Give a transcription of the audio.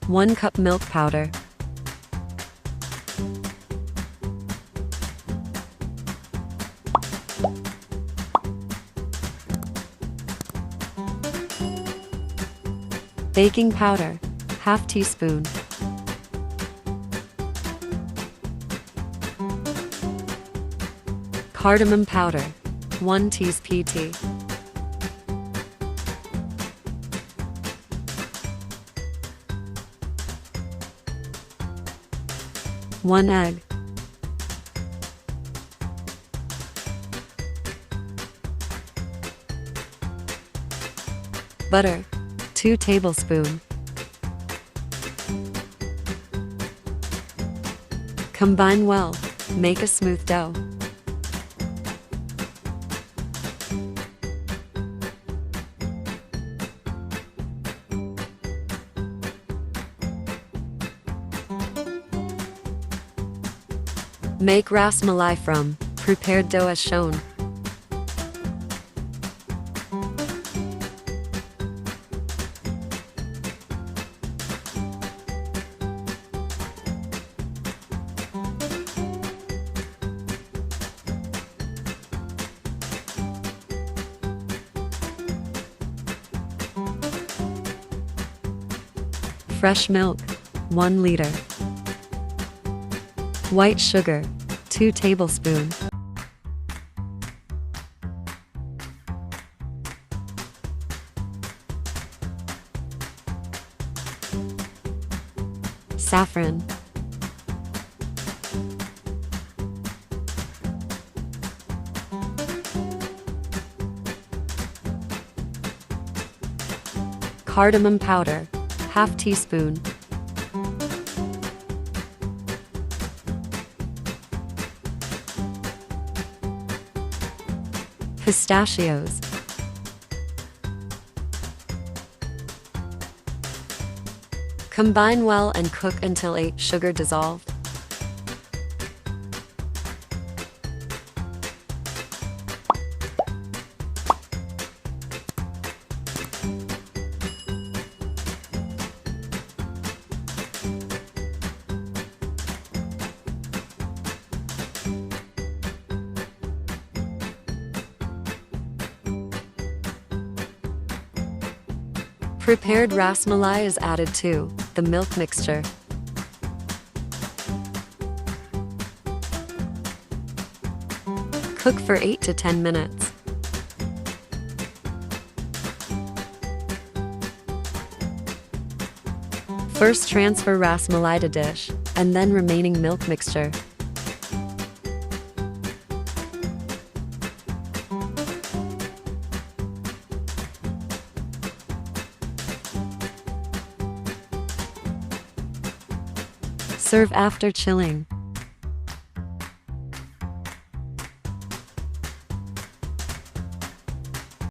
1 cup milk powder, baking powder, ½ teaspoon, cardamom powder, 1 Tbsp, one egg, butter, 2 tablespoons. Combine well, make a smooth dough. Make rasmalai from prepared dough as shown. Fresh milk, 1 liter. White sugar, 2 tablespoons. Saffron. Cardamom powder, ½ teaspoon. Pistachios. Combine well and cook until sugar dissolved. Prepared rasmalai is added to the milk mixture. Cook for 8 to 10 minutes. First transfer rasmalai to dish, and then remaining milk mixture. Serve after chilling.